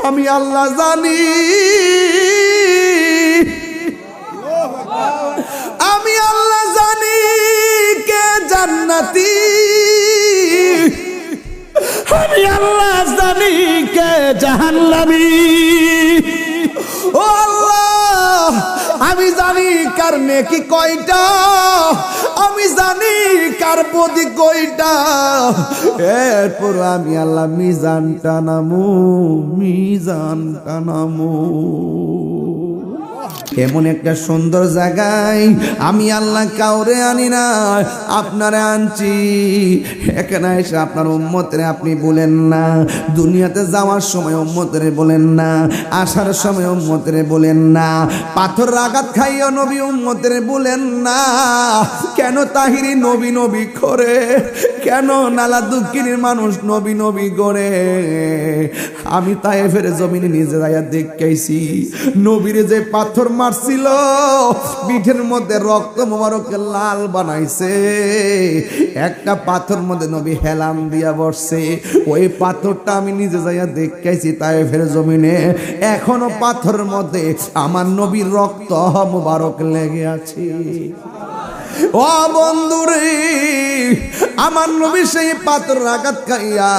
আমি আল্লাহ জানি, আমি আল্লাহ জানি কে জান্নাতি, আমি আল্লাহ জানি কে জাহান্নামী। ও আল্লাহ, আমি জানি কার নেকি কয়টা, আমি জানি কার প্রতি কয়টা। এরপর আমি আল্লাহ মিজানটা নামু, মিজানটা নামু। এমন একটা সুন্দর জায়গায় আমি আল্লাহ কাউরে আনি না, আপনারে আনছি। এখানে এসে আপনার উম্মতরে আপনি বলেন না, দুনিয়াতে যাওয়ার সময় উম্মতরে বলেন না, আসার সময় উম্মতরে বলেন না, পাথর আঘাত খাইও নবী উম্মতরে বলেন না। কেন তাহিরি নবী নবী করে, কেন নালা দুঃখিনীর মানুষ নবী নবী করে? আমি তায়েফের জমিনে নিজে যাইয়া দেখেছি, নবীরে যে পাথর মারছিল পিঠের মধ্যে রক্ত মোবারকে লাল বানাইছে, একটা পাথর মধ্যে নবী হেলান দিয়া বসছে। ওই পাথরটা আমি নিজে যাইয়া দেখেছি তায়েফের জমিনে, এখনো পাথরের মধ্যে আমার নবীর রক্ত মোবারক লেগে আছে। ও বন্ধুরে, আমার নবী সেই পাথর আঘাত খাইয়া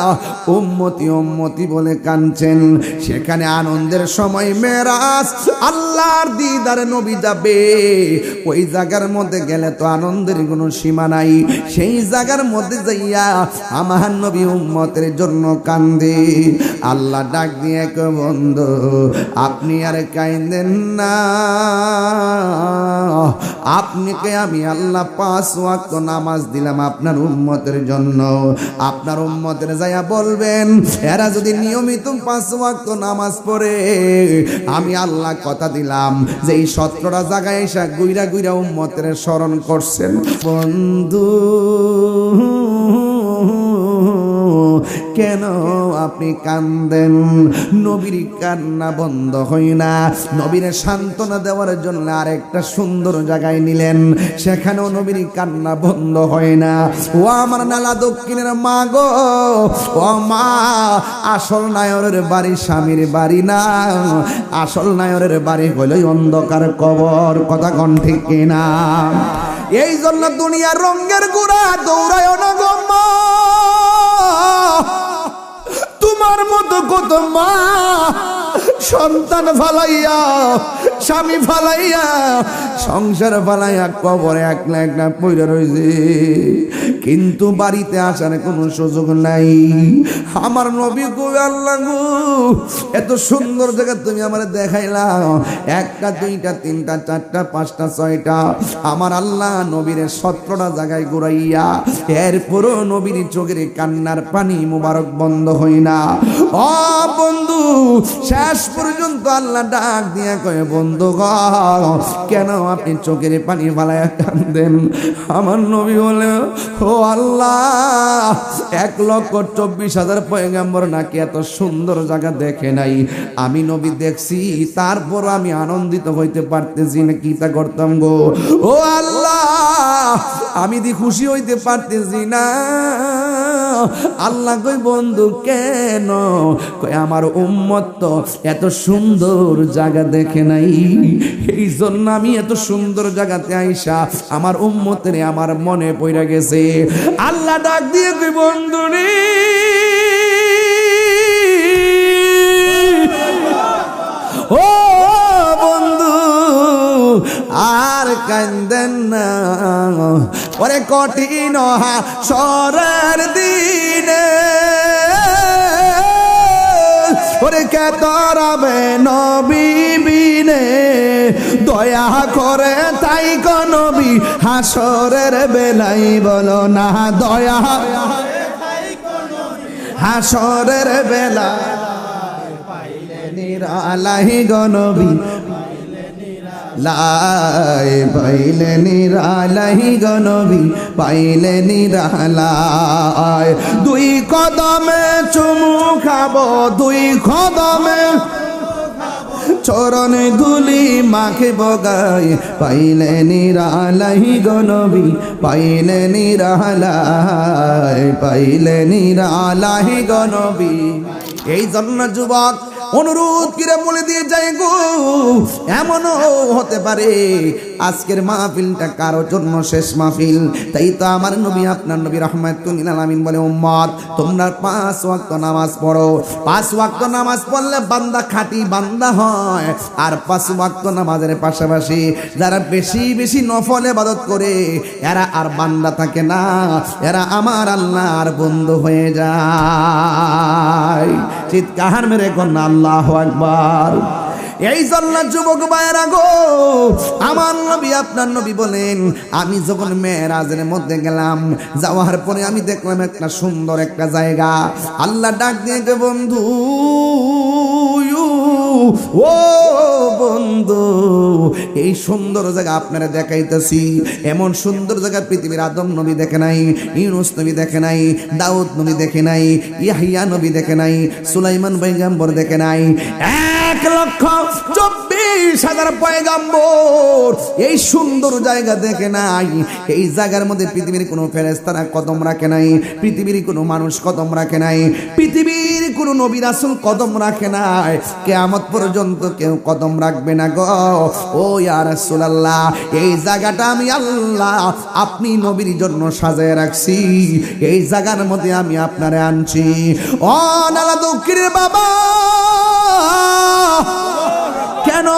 উম্মতি উম্মতি বলে কাঁদছেন। সেখানে আনন্দের সময় মেরাজ, আল্লাহর দিদারে নবী যাবে। ওই জায়গার মধ্যে গেলে তো আনন্দের কোনো সীমা নাই। সেই জায়গার মধ্যে যাইয়া আমার নবী উম্মতের জন্য কান্দে। আল্লাহ ডাক দিয়ে কয়, বন্ধু আপনি আর কাঁদেন না, আপনাকে আমি আল্লাহ 5 ওয়াক্ত নামাজ দিলাম আপনার উম্মতের জন্য। আপনার উম্মতের যাইয়া বলবেন, এরা যদি নিয়মিত 5 ওয়াক্ত নামাজ পড়ে, আমি আল্লাহ কথা দিলাম যে এই 17টা জায়গায় এসে গুইরা গুইরা উম্মতের স্মরণ করছেন। বন্ধু কেন আপনি কান্দেন? নবীর কান্না বন্ধ হয় না। নবীর সান্ত্বনা দেওয়ার জন্য আরেকটা সুন্দর জায়গায় নিলেন, সেখানেও নবীর কান্না বন্ধ হয় না। ও আমার নালা দক্ষিণের মা গো, ও মা, আসল নায়রের বাড়ি স্বামীর বাড়ি না, আসল নায়রের বাড়ি হলো অন্ধকার কবর। কথা কোন ঠিক কিনা? এই জন্য দুনিয়ার রঙের গুড়া দৌড়ায় না গো মা। তোমার মতো কত মা সন্তান ফালাইয়া, স্বামী ফালাইয়া, সংসার ফালাইয়া কবরে একলা একলা পইরা রইছে, কিন্তু বাড়িতে আসার কোনো সুযোগ নাই। আমার নবী গো, আল্লাহ গো, এত সুন্দর জায়গা তুমি আমার দেখাইলা, 1টা 2টা 3টা 4টা 5টা 6টা, আমার আল্লাহ নবীর 17টা জায়গায় ঘুরাইয়া, এরপরও নবীর চোখের কান্নার পানি মুবারক বন্ধ হয় না। ও বন্ধু, শেষ পর্যন্ত আল্লাহ ডাক দিয়া কয়, বন্ধু গো, কেন আপনি চোখের পানি ফালাইয়া কান্দেন? আমার নবী বলে, ও আল্লাহ, 1,24,000 পয়গম্বর নাকি এত সুন্দর জায়গা দেখে নাই। আমি নবী দেখছি, তারপর আমি আনন্দিত হইতে পারতেছি না, কি তা করতাম গো? ও আল্লাহ, আমি দি খুশি হইতে পারতেছি না। আল্লাহ কই, বন্ধু কেন? কই, আমার উম্মত তো এত সুন্দর জায়গা দেখে নাই, এই জন্য আমি এত সুন্দর জায়গাতে আইসা আমার উম্মতের আমার মনে পড়ে গেছে। আল্লাহ ডাক দিয়ে কই, বন্ধু রে, ও বন্ধু আর কান্দেন না, ওরে কঠিন হাসরের দিনে, ওরে কে তরাবে নবী বিনে, দয়া করে তাই গো নবী হাসরের বেলাই বলো না, দয়া হাসরের বেলা পাইলে নিরালাই গো নবী, লাই পাইলে নিরালাই গো নবী, পাইলে নিরালাই। 2 কদমে চুমু খাবো, 2 কদমে চরণ ধুলি মাখে বগাই, পাইলে নিরালাই গো নবী, পাইলে নিরালাই, পাইলে নিরালাই গো নবী। এই জন্য যুবক অনুরোধ করে বলে দিয়ে যাই গো, এমনও হতে পারে আজকের মাহফিলটা কারোর জন্য শেষ মাহফিল। তাই তো আমার নবী, আপনার নবী রাহমাতুল লিল আলামিন বলে, উম্মত তোমরা 5 ওয়াক্ত নামাজ পড়ো। 5 ওয়াক্ত নামাজ পড়লে বান্দা খাঁটি বান্দা হয়। আর 5 ওয়াক্ত নামাজের পাশাপাশি যারা বেশি বেশি নফল ইবাদত করে এরা আর বান্দা থাকে না, এরা আমার আল্লাহর বন্ধু হয়ে যায়। চিৎকার মেরে কন্যা আল্লাহু আকবার। এই জন্য যুবক ভাইয়েরা গো, আমার নবী, আপনার নবী বলেন, আমি যখন মেরাজের মধ্যে গেলাম, যাওয়ার পরে আমি দেখলাম একটা সুন্দর একটা জায়গা। আল্লাহ ডাক দিয়ে, বন্ধু, ও বন্ধু, এই সুন্দর জায়গা আপনারা দেখাইতেছি। এমন সুন্দর জায়গা পৃথিবীর আদম নবী দেখে নাই, ইউনূস নবী দেখে নাই, দাউদ নবী দেখে নাই, ইয়াহইয়া নবী দেখে নাই, সুলাইমান পয়গম্বর দেখে নাই। 1,24,000 পয়গম্বর এই সুন্দর জায়গা দেখে নাই। এই জায়গার মধ্যে পৃথিবীর কোনো ফেরেশতারা কদম রাখে নাই, পৃথিবীর কোনো মানুষ কদম রাখে নাই, পৃথিবীর কোনো নবী রাসূল কদম রাখে নাই, কিয়ামত পর্যন্ত কেউ কদম রাখবে না গো। ও ইয়া রাসূলুল্লাহ, এই জায়গাটা আমি আল্লাহ আপনি নবীর জন্য সাজায় রাখছি। এই জায়গার মধ্যে আমি আপনারে আনছি। ও নালা দক্ষিণের বাবা, কেন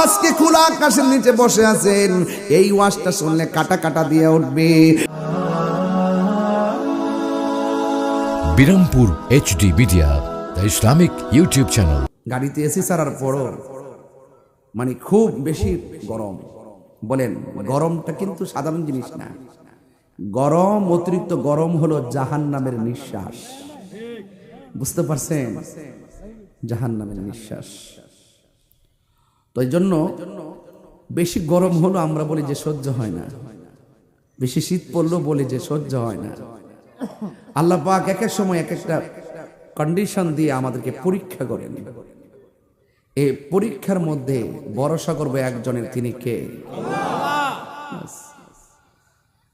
আজকে খোলা আকাশের নিচে বসে আছেন? এই ওয়াজটা শুনলে কাটা কাটা দিয়ে উঠবে। Birampur HD media, the Islamic YouTube channel. গাড়িতে এসি ছাড়ার পরও মানে খুব বেশি গরম। বলেন, গরমটা কিন্তু সাধারণ জিনিস না। গরম, অতিরিক্ত গরম হলো জাহান্নামের নিঃশ্বাস। বুঝতে পারছেন? জাহান্নামের নিঃশ্বাস। তো এই জন্য বেশি গরম হলো আমরা বলি যে সহ্য হয় না, বেশি শীত পড়লো বলি যে সহ্য হয় না। আল্লাহ পাক এক এক সময় এক একটা কন্ডিশন দিয়ে আমাদেরকে পরীক্ষা করেন। এই পরীক্ষার মধ্যে ভরসা করবো একজনের, তিনি কে?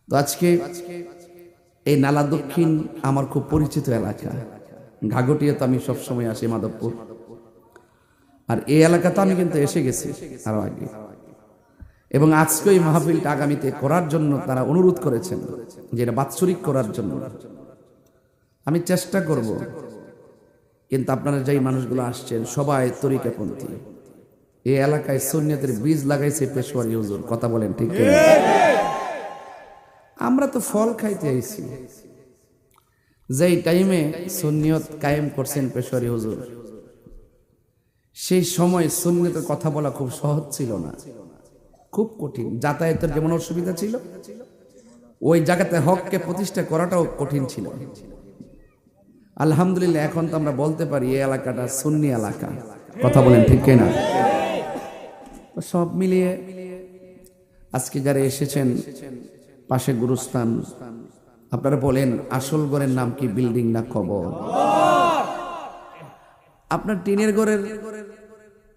তো আজকে এই নালা দক্ষিণ আমার খুব পরিচিত এলাকা। ঘাগটিয়া তো আমি সবসময় আসি, মাধবপুর। আর এই এলাকাতে আমি কিন্তু এসে গেছি আরো আগে, এবং আজকে এই মাহফিলটা আগামীতে করার জন্য তারা অনুরোধ করেছেন, যে এটা বাৎসরিক করার জন্য। আমি চেষ্টা করব, কিন্তু আপনারা যেই মানুষগুলো আসছেন সবাই তরিকাপন্থী। এই এলাকায় সুন্নিয়তের বীজ লাগাইছে পেশোয়ারি হুজুর। কথা বলেন ঠিক কি? আমরা তো ফল খাইতে আইছি। যেই টাইমে সুন্নিয়ত কায়েম করছেন পেশোয়ারি হুজুর, সেই সময় সুন্নিয়তের কথা বলা খুব সহজ ছিল না, খুব কঠিন। যাতায়াতের যেমন অসুবিধা ছিল, ওই জায়গাতে হককে প্রতিষ্ঠা করাটাও কঠিন ছিল। আলহামদুলিল্লাহ এখন তো আমরা বলতে পারি এই এলাকাটা সুন্নি এলাকা। কথা বলেন ঠিক কিনা? সব মিলিয়ে আজকে যারা এসেছেন, পাশে গুরুস্থান, আপনারা বলেন আসল ঘরের নাম কি, বিল্ডিং না কবর? আপনার টিনের ঘরের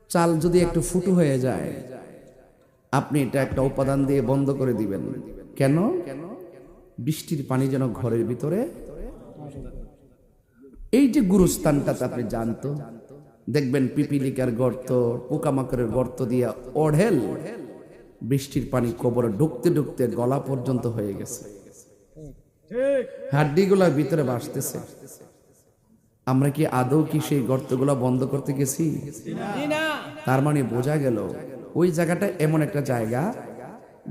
চাল যদি একটু ফুটো হয়ে যায়, আপনি এটা একটা উপাদান দিয়ে বন্ধ করে দিবেন। কেন? বৃষ্টির পানি যেন ঘরের ভিতরে। এই যে গুরুস্থানটাতে আপনি জানতো, দেখবেন পিপিলিকার গর্ত, পোকামাকড়ের গর্ত দিয়ে অঢেল বৃষ্টির পানি কবরে ঢুকতে ঢুকতে গলা পর্যন্ত হয়ে গেছে, হাড্ডিগুলার ভিতরে ভাসতেছে। আমরা কি আদৌ কি সেই গর্তগুলা বন্ধ করতে গেছি? তার মানে বোঝা গেল ওই জায়গাটা এমন একটা জায়গা,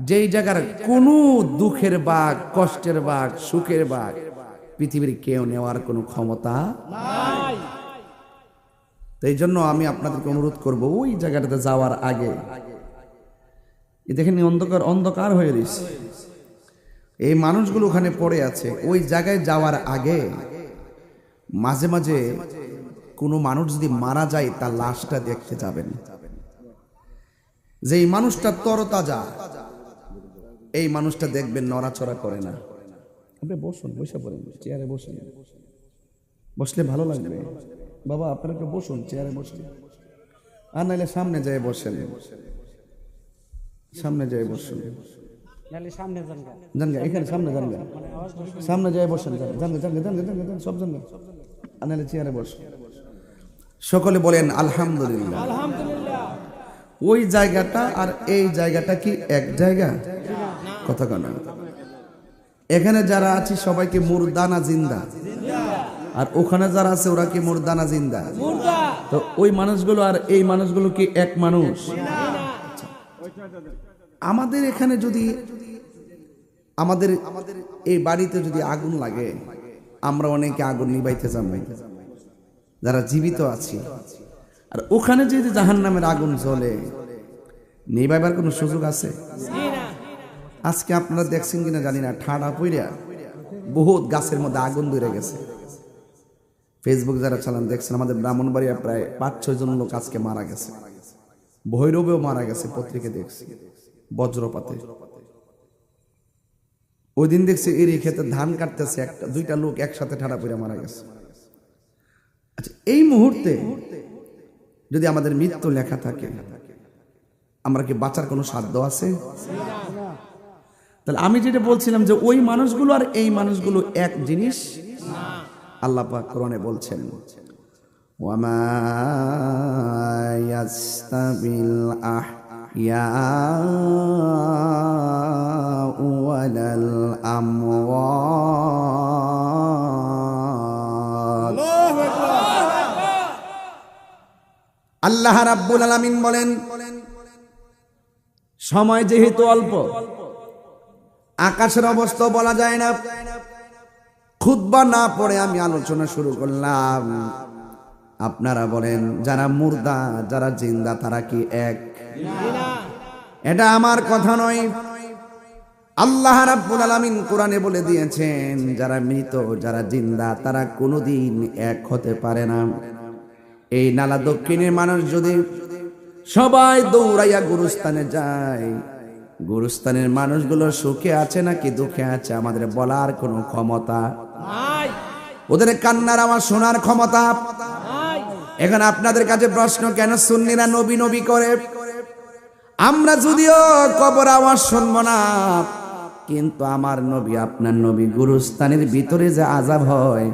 যেই জায়গার কোনো দুঃখের বাঘ, কষ্টের বাঘ, সুখের বাঘ পৃথিবীর কেউ নেওয়ার কোনো ক্ষমতা নাই। তো এই জন্য আমি আপনাদেরকে অনুরোধ করব, ওই জায়গাটাতে যাওয়ার আগে, দেখেন অন্ধকার অন্ধকার হয়ে রয়েছে, এই মানুষগুলো ওখানে পড়ে আছে। ওই জায়গায় যাওয়ার আগে মাঝে মাঝে কোনো মানুষ যদি মারা যায়, তার লাশটা দেখতে যাবেন। যে এই মানুষটা তরতাজা, এই মানুষটা দেখবেন নড়াচড়া করে না। আপনি বসুন, বসে পড়েন, চেয়ারে বসেন, বসলে ভালো লাগবে। বাবা আপনারা একটু বসুন, চেয়ারে বসেন, আর নাইলে সামনে যায় বসেন, সামনে যায় বসুন, জানগা এখানে সামনে, জানগা সামনে যায় বসেন, জানগা জানগা জানগা জানগা জানগা সব জানগা, আর নাইলে চেয়ারে বসুন। সকলে বলেন আলহামদুলিল্লাহ। ওই জায়গাটা আর এই জায়গাটা কি এক জায়গা? কথা কেন? এখানে যারা আছে সবাইকে মুর্দানা জিন্দা, আর ওখানে যারা আছে ওরা কি মুর্দানা জিন্দা? তো ওই মানুষগুলো আর এই মানুষগুলো কি এক মানুষ? আমাদের এখানে যদি আমাদের এই বাড়িতে যদি আগুন লাগে, আমরা অনেকে আগুন নিভাইতে যাবো যারা জীবিত আছি, আর ওখানে যদি জাহান্নামের আগুন জ্বলে, নিভাইবার কোনো সুযোগ আছে? আজকে আপনারা দেখছেন কিনা জানি না, ঠাডা পইরা বহুত গাছের মধ্যে আগুন ধরে গেছে। ফেসবুক যারা চালান দেখছেন, আমাদের ব্রাহ্মণবাড়িয়া প্রায় 5-6 জন লোক আজকে মারা গেছে, ভৈরবেও মারা গেছে, পত্রিকা দেখছি বজ্রপাতে। ওই দিন দেখছি এর ক্ষেত্রে ধান কাটতেছে, 1-2টা লোক একসাথে ঠাডা পইরা মারা গেছে। আচ্ছা, এই মুহূর্তে যদি আমাদের মৃত্যু লেখা থাকে, আমরা কি বাঁচার কোনো সাধ্য আছে? তাহলে আমি যেটা বলছিলাম যে ওই মানুষগুলো আর এই মানুষগুলো এক জিনিস। আল্লাহ পাক কোরআনে বলছেন, ওয়ামা ইয়াস্তাবিল আহইয়াউ ওয়ালাল আমওয়াত। আল্লাহ রাব্বুল আলামিন বলেন, সময় যেহেতু অল্প, আকাশের অবস্থা বলা যায় না, খুতবা না পড়ে আমি আলোচনা শুরু করলাম। আপনারা বলেন, যারা মুর্দা যারা জিন্দা তারা কি এক? এটা আমার কথা নয়, আল্লাহ রাব্বুল আলামিন কোরআনে বলে দিয়েছেন, যারা মৃত যারা জিন্দা তারা কোনোদিন এক হতে পারে না। এই নালা দক্ষিণের মানুষ যদি সবাই দৌড়াইয়া গুরুস্থানে যায়, গুরুস্থানের মানুষগুলো সুখে আছে নাকি দুঃখে আছে আমাদের বলার কোনো ক্ষমতা নাই। ওদের কান্নার আওয়াজ শোনার ক্ষমতা নাই। এখন আপনাদের কাছে প্রশ্ন, কেন সুন্নিরা নবী নবী করে? আমরা যদিও কবর আওয়াজ শুনবো না, কিন্তু আমার নবী আপনার নবী গুরুস্থানের ভিতরে যে আযাব হয়,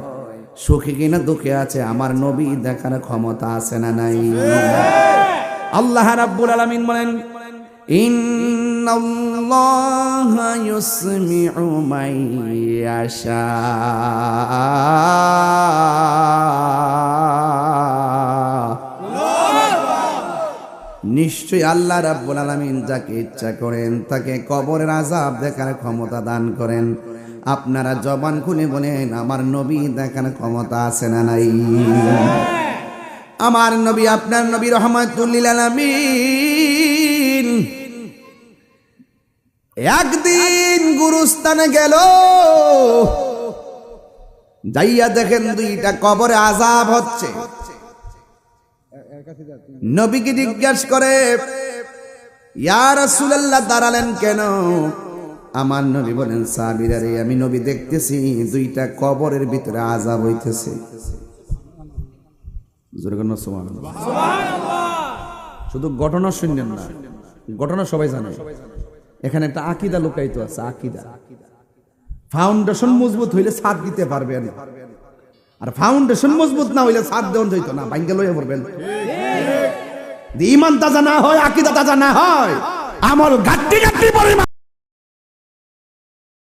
সুখে কিনা দুঃখে আছে আমার নবী দেখার ক্ষমতা আছে না নাই? আল্লাহ রাব্বুল আলামিন বলেন, ইন্নাল্লাহা ইউসমিউ মান ইয়াশা। নিশ্চয়ই আল্লাহ রাব্বুল আলামিন যাকে ইচ্ছা করেন তাকে কবরের আযাব দেখার ক্ষমতা দান করেন। আপনারা জবান খুলে বলেন, আমার নবী দেখার ক্ষমতা আছে না নাই? আমার নবী আপনার নবী রাহমাতুল লিল আলামিন একদিন গুরুস্থানে গেল, যাইয়া দেখেন 2টা কবরে আযাব হচ্ছে। নবীকে জিজ্ঞাসা করে, ইয়া রাসূলুল্লাহ দাঁড়ালেন কেন? আমার নবী বলেন, সাহাবীরা রে, আমি নবী দেখতেছি 2টা কবরের ভিতরে আযাব হইতেছে। শুধু ঘটনা শুনলেন না, ঘটনা সবাই জানে। এখানে একটা আকীদা লুকায়িত আছে, আকীদা। ফাউন্ডেশন মজবুত হইলে ছাদ দিতে পারবেন, আর ফাউন্ডেশন মজবুত না হইলে ছাদ দেওয়া যাইতো না, ভাঙ্গে লইয়া পড়বেন। ঈমান তাজা না হয়, আকীদা তাজা না হয়, আমল ঘাটতি ঘাটতি পরিমাণ